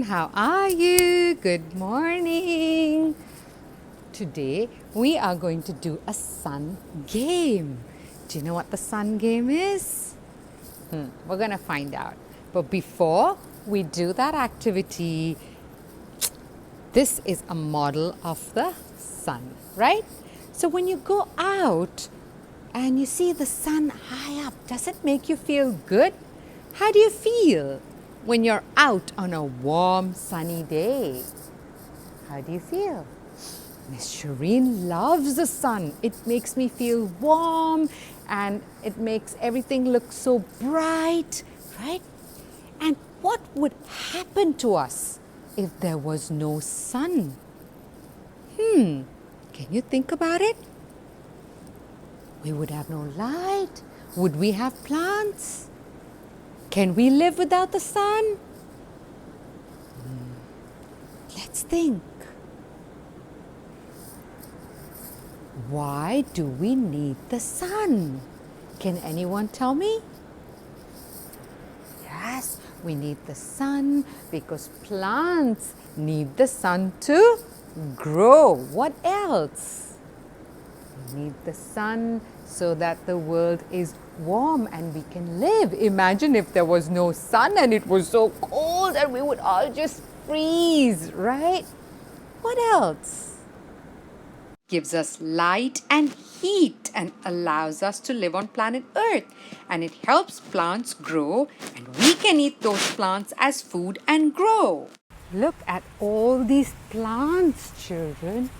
how are you? Good morning. Today we are going to do a sun game. Do you know what the sun game is? We're going to find out. But before we do that activity, this is a model of the sun, right? So when you go out and you see the sun high up, does it make you feel good? How do you feel when you're out on a warm, sunny day? How do you feel? Miss Shireen loves the sun. It makes me feel warm and it makes everything look so bright, right? And what would happen to us if there was no sun? Can you think about it? We would have no light. Would we have plants? Can we live without the sun? Let's think. Why do we need the sun? Can anyone tell me? Yes, we need the sun because plants need the sun to grow. What else? We need the sun so that the world is warm and we can live. Imagine if there was no sun and it was so cold and we would all just freeze, right? What else? Gives us light and heat and allows us to live on planet Earth. And it helps plants grow and we can eat those plants as food and grow. Look at all these plants, children.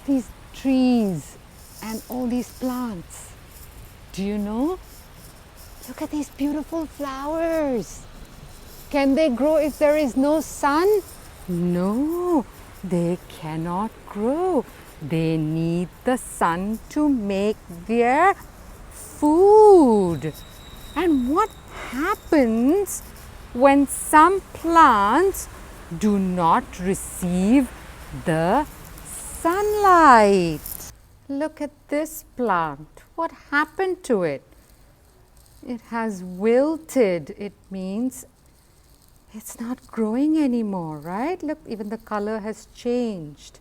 These trees and all these plants. Do you know? Look at these beautiful flowers. Can they grow if there is no sun? No, they cannot grow. They need the sun to make their food. And what happens when some plants do not receive the sunlight? Look at this plant. What happened to it? It has wilted. It means it's not growing anymore, right? Look, even the color has changed.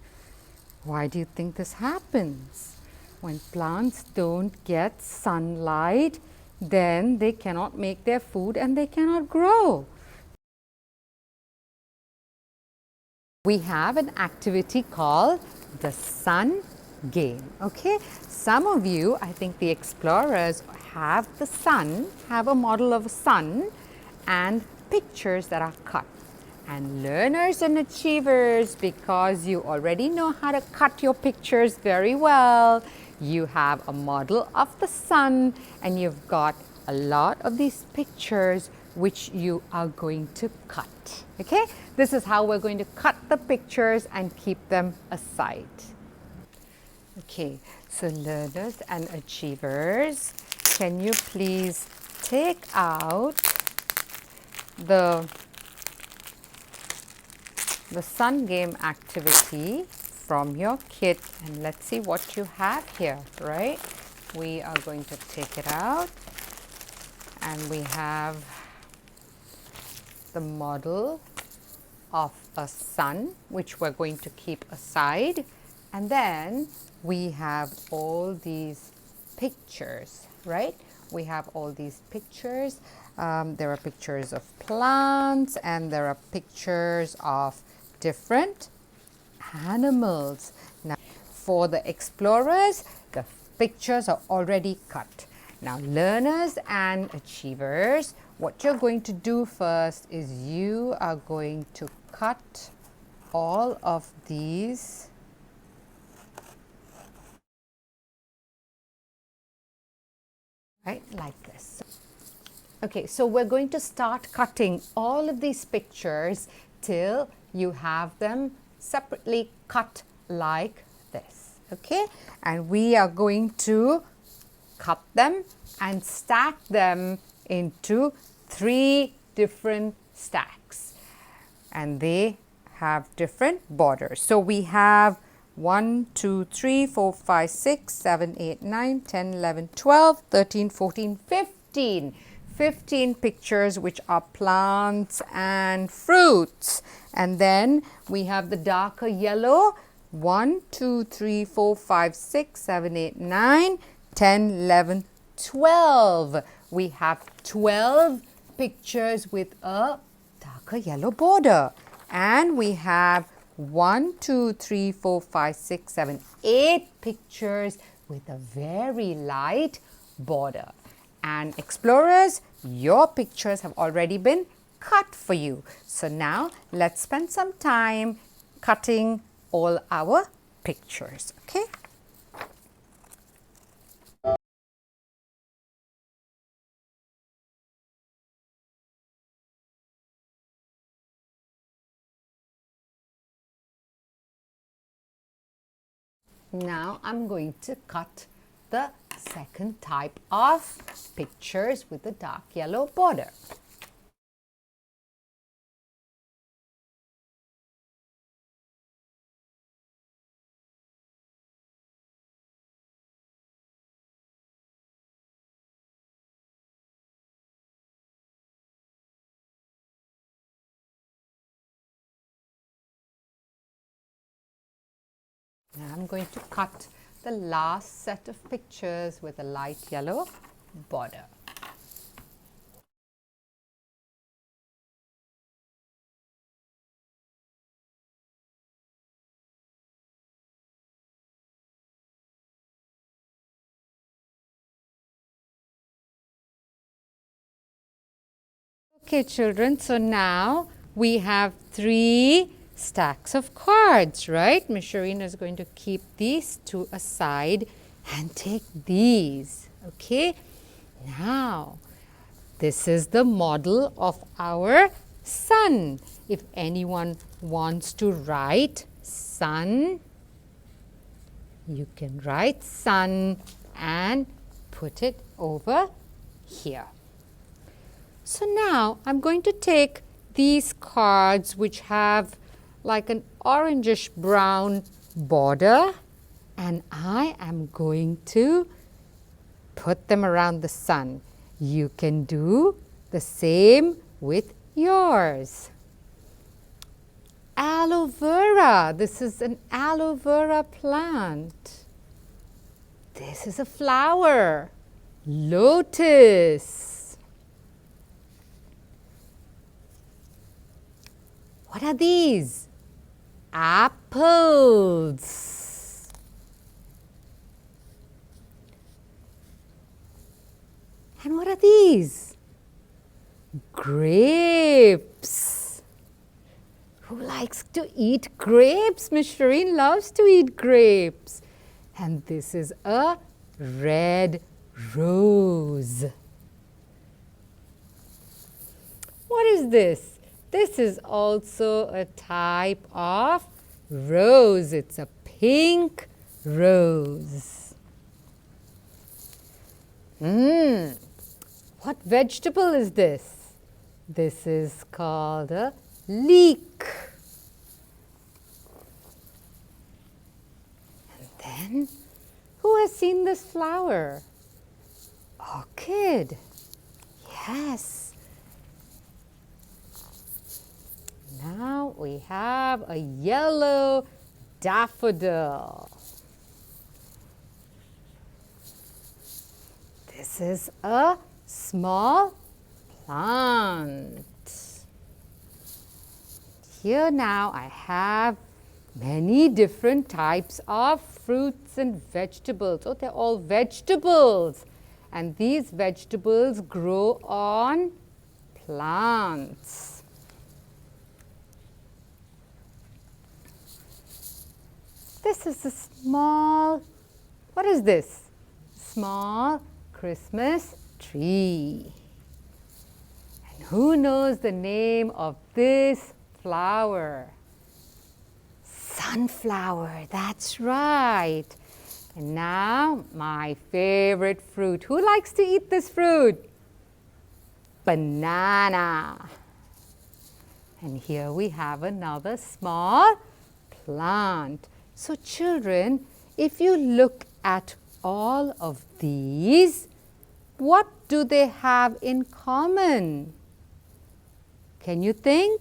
Why do you think this happens? When plants don't get sunlight, then they cannot make their food and they cannot grow. We have an activity called the sun game, okay? Some of you, I think the explorers, have the sun, have a model of a sun and pictures that are cut. And learners and achievers, because you already know how to cut your pictures very well, you have a model of the sun and you've got a lot of these pictures which you are going to cut, okay? This is how we're going to cut the pictures and keep them aside. Okay, so learners and achievers, can you please take out the sun game activity from your kit and let's see what you have here, right? We are going to take it out and we have the model of a sun which we're going to keep aside, and then we have all these pictures, right? We have all these pictures. There are pictures of plants and there are pictures of different animals. Now, for the explorers, the pictures are already cut. Now, learners and achievers, what you're going to do first is you are going to cut all of these right, like this. Okay, so we're going to start cutting all of these pictures till you have them separately cut like this, okay? And we are going to cut them and stack them into 3 different stacks. And they have different borders. So we have 1, 2, 3, 4, 5, 6, 7, 8, 9, 10, 11, 12, 13, 14, 15. 15 pictures which are plants and fruits. And then we have the darker yellow. 1, 2, 3, 4, 5, 6, 7, 8, 9, 10, 11, 12. We have 12 pictures with a darker yellow border. And we have 1, 2, 3, 4, 5, 6, 7, 8 pictures with a very light border. And explorers, your pictures have already been cut for you. So now let's spend some time cutting all our pictures, okay? Now I'm going to cut the second type of pictures with the dark yellow border. Now I'm going to cut the last set of pictures with a light yellow border. Okay, children, so now we have 3 stacks of cards, right? Miss Shireen is going to keep these 2 aside and take these, okay? Now, this is the model of our sun. If anyone wants to write sun, you can write sun and put it over here. So now I'm going to take these cards which have like an orangish brown border, and I am going to put them around the sun. You can do the same with yours. Aloe vera. This is an aloe vera plant. This is a flower. Lotus. What are these? Apples. And what are these? Grapes. Who likes to eat grapes? Miss Shireen loves to eat grapes. And this is a red rose. What is this? This is also a type of rose. It's a pink rose. What vegetable is this? This is called a leek. And then, who has seen this flower? Orchid. Yes. Now we have a yellow daffodil. This is a small plant. Here now I have many different types of fruits and vegetables. Oh, they're all vegetables. And these vegetables grow on plants. This is a small, what is this? Small Christmas tree. And who knows the name of this flower? Sunflower, that's right. And now my favorite fruit. Who likes to eat this fruit? Banana. And here we have another small plant. So children, if you look at all of these, what do they have in common? Can you think?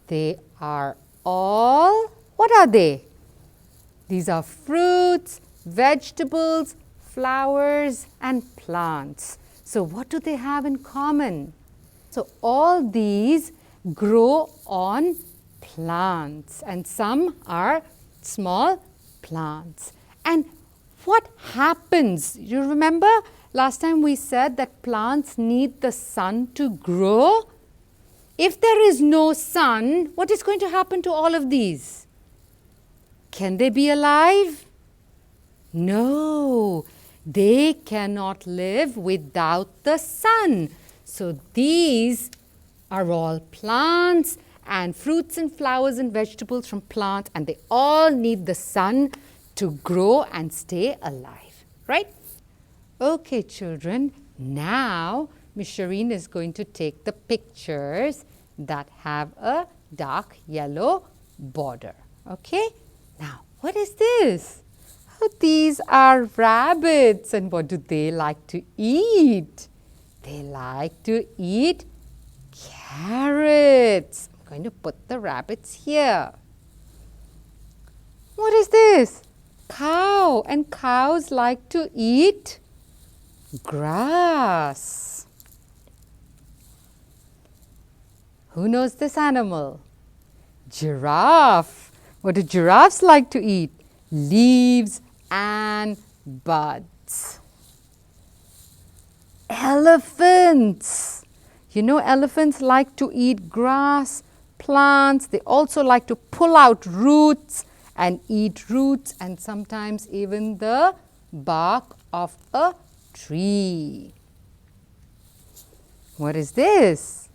They are all, what are they? These are fruits, vegetables, flowers and plants. So what do they have in common? So all these grow on plants and some are small plants. And what happens? You remember last time we said that plants need the sun to grow? If there is no sun, what is going to happen to all of these? Can they be alive? No, they cannot live without the sun. So these are all plants and fruits and flowers and vegetables from plants, and they all need the sun to grow and stay alive, right? Okay, children, now Miss Shireen is going to take the pictures that have a dark yellow border. Okay? Now, what is this? Oh, these are rabbits. And what do they like to eat? They like to eat carrots. I'm going to put the rabbits here. What is this? Cow. And cows like to eat grass. Who knows this animal? Giraffe. What do giraffes like to eat? Leaves and buds. Elephants. You know, elephants like to eat grass, plants. They also like to pull out roots and eat roots and sometimes even the bark of a tree. What is this?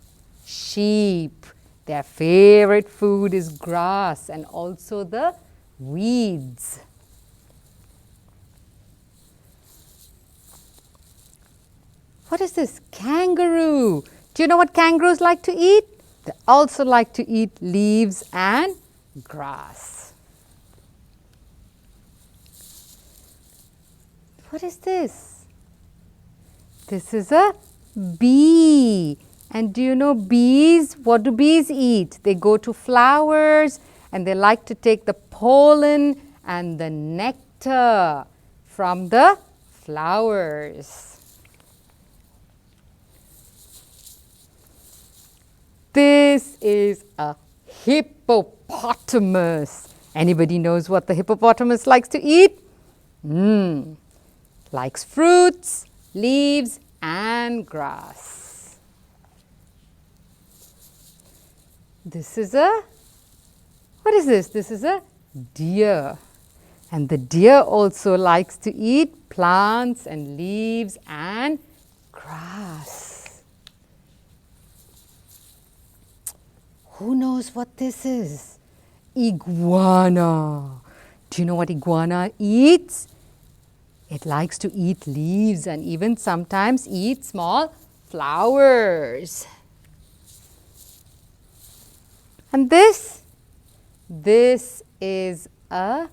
Sheep. Their favorite food is grass and also the weeds. What is this? Kangaroo. Do you know what kangaroos like to eat? They also like to eat leaves and grass. What is this? This is a bee. And do you know bees? What do bees eat? They go to flowers and they like to take the pollen and the nectar from the flowers. This is a hippopotamus. Anybody knows what the hippopotamus likes to eat? Likes fruits, leaves and grass. This is a, what is this? This is a deer. And the deer also likes to eat plants and leaves and grass. Who knows what this is? Iguana. Do you know what iguana eats? It likes to eat leaves and even sometimes eat small flowers. And this is a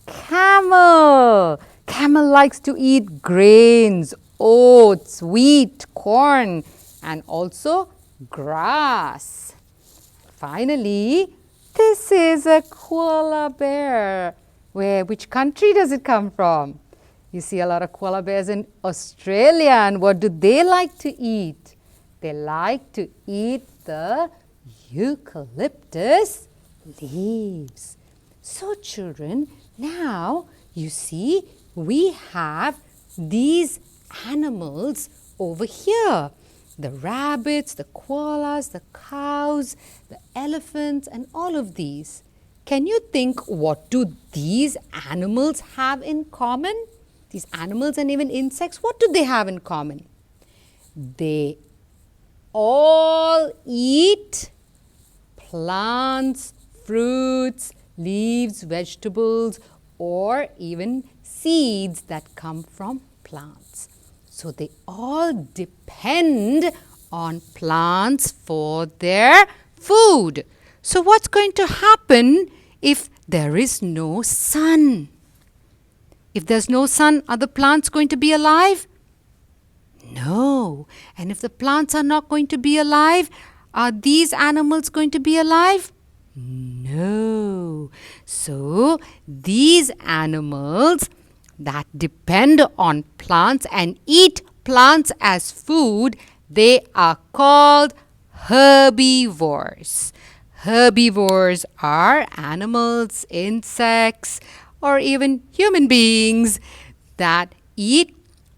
camel. Camel likes to eat grains, oats, wheat, corn, and also grass. Finally, this is a koala bear. Which country does it come from? You see a lot of koala bears in Australia, and what do they like to eat? They like to eat the eucalyptus leaves. So children, now you see we have these animals over here. The rabbits, the koalas, the cows, the elephants and all of these. Can you think, what do these animals have in common? These animals and even insects, what do they have in common? They all eat plants, fruits, leaves, vegetables, or even seeds that come from plants. So they all depend on plants for their food. So what's going to happen if there is no sun? If there's no sun, are the plants going to be alive? No. And if the plants are not going to be alive, are these animals going to be alive? No. So, these animals that depend on plants and eat plants as food, they are called herbivores. Herbivores are animals, insects, or even human beings that eat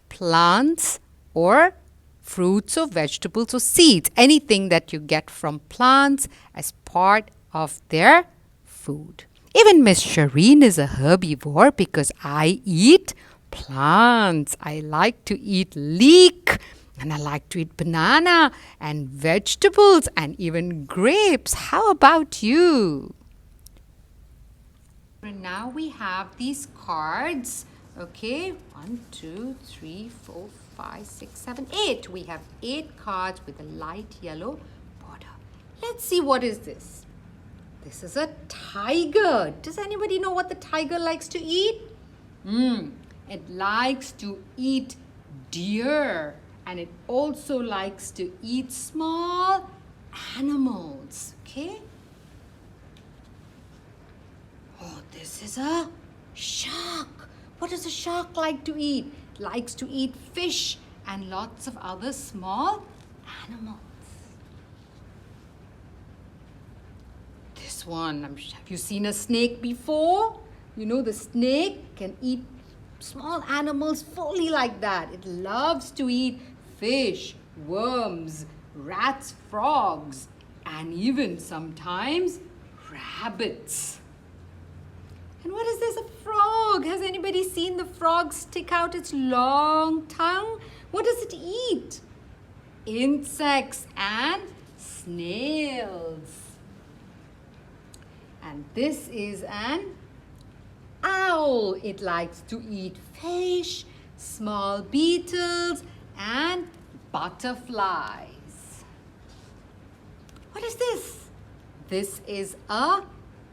plants or fruits or vegetables or seeds, anything that you get from plants as part of their food. Even Miss Shireen is a herbivore because I eat plants. I like to eat leek and I like to eat banana and vegetables and even grapes. How about you? Now we have these cards. Okay, 1, 2, 3, 4, 5, 6, 7, 8. We have 8 cards with a light yellow border. Let's see what is this. This is a tiger. Does anybody know what the tiger likes to eat? It likes to eat deer, and it also likes to eat small animals. Okay? Oh, this is a shark. What does a shark like to eat? It likes to eat fish and lots of other small animals. This one, have you seen a snake before? You know, the snake can eat small animals fully like that. It loves to eat fish, worms, rats, frogs, and even sometimes rabbits. And what is this? A frog. Has anybody seen the frog stick out its long tongue? What does it eat? Insects and snails. And this is an owl. It likes to eat fish, small beetles, and butterflies. What is this? This is a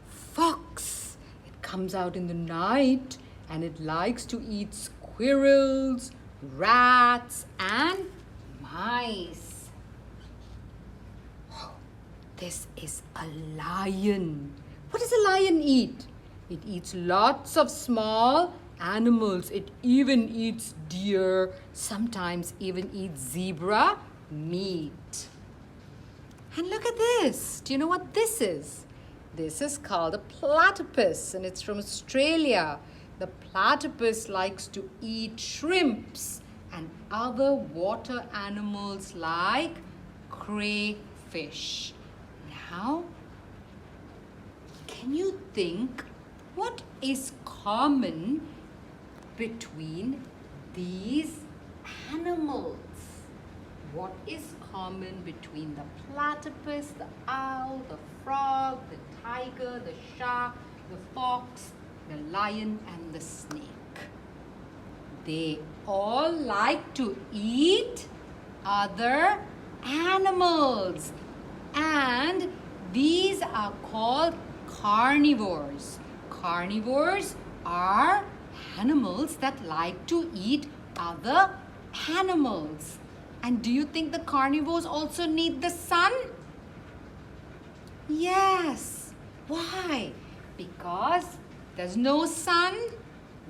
fox. It comes out in the night and it likes to eat squirrels, rats, and mice. Oh, this is a lion. What does a lion eat? It eats lots of small animals. It even eats deer, sometimes even eats zebra meat. And look at this. Do you know what this is? This is called a platypus, and it's from Australia. The platypus likes to eat shrimps and other water animals like crayfish. Now, can you think what is common between these animals? What is common between the platypus, the owl, the frog, the tiger, the shark, the fox, the lion, and the snake? They all like to eat other animals, and these are called carnivores. Carnivores are animals that like to eat other animals. And do you think the carnivores also need the sun? Yes. Why? Because there's no sun,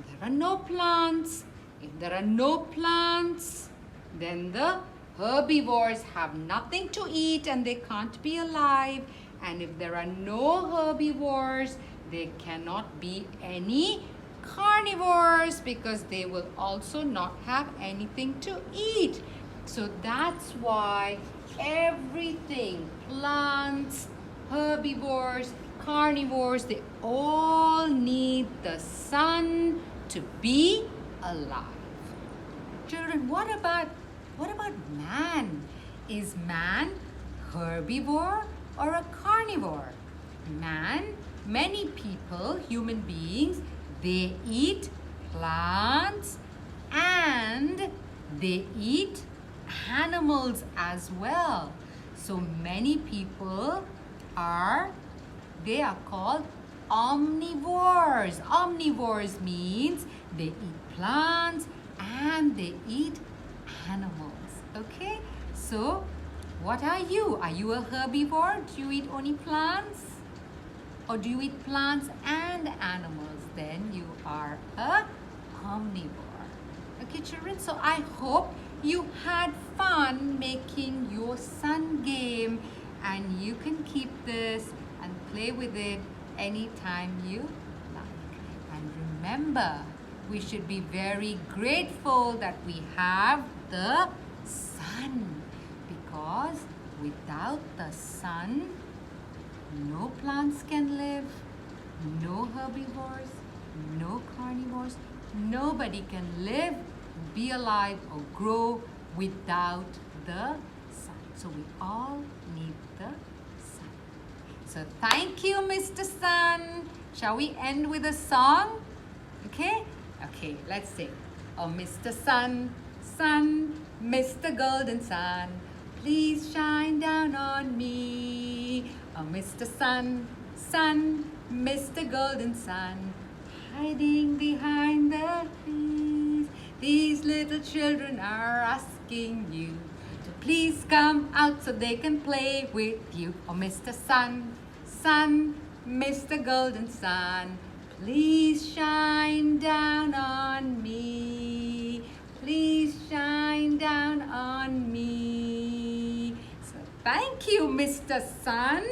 there are no plants. If there are no plants, then the herbivores have nothing to eat and they can't be alive. And if there are no herbivores, there cannot be any carnivores because they will also not have anything to eat. So that's why everything, plants, herbivores, carnivores, they all need the sun to be alive. Children, what about man? Is man herbivore or a carnivore? Man, many people, human beings, they eat plants and they eat animals as well. So many people they are called omnivores. Omnivores means they eat plants and they eat animals. Okay, so what are you? Are you a herbivore? Do you eat only plants? Or do you eat plants and animals? Then you are a omnivore. Okay, children, so I hope you had fun making your sun game, and you can keep this and play with it anytime you like. And remember, we should be very grateful that we have the sun, because without the sun, no plants can live, no herbivores, no carnivores. Nobody can live, be alive, or grow without the sun. So we all need the sun. So thank you, Mr. Sun. Shall we end with a song? Okay? Okay, let's sing. Oh, Mr. Sun, Sun, Mr. Golden Sun, please shine down on me. Oh, Mr. Sun, Sun, Mr. Golden Sun, hiding behind the trees. These little children are asking you to please come out so they can play with you. Oh, Mr. Sun, Sun, Mr. Golden Sun, please shine down on me. Please shine down on me. So thank you, Mr. Sun.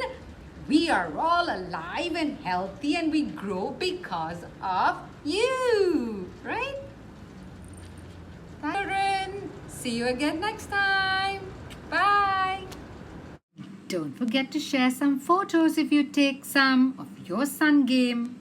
We are all alive and healthy, and we grow because of you, right? Children, see you again next time. Bye. Don't forget to share some photos if you take some of your sun game.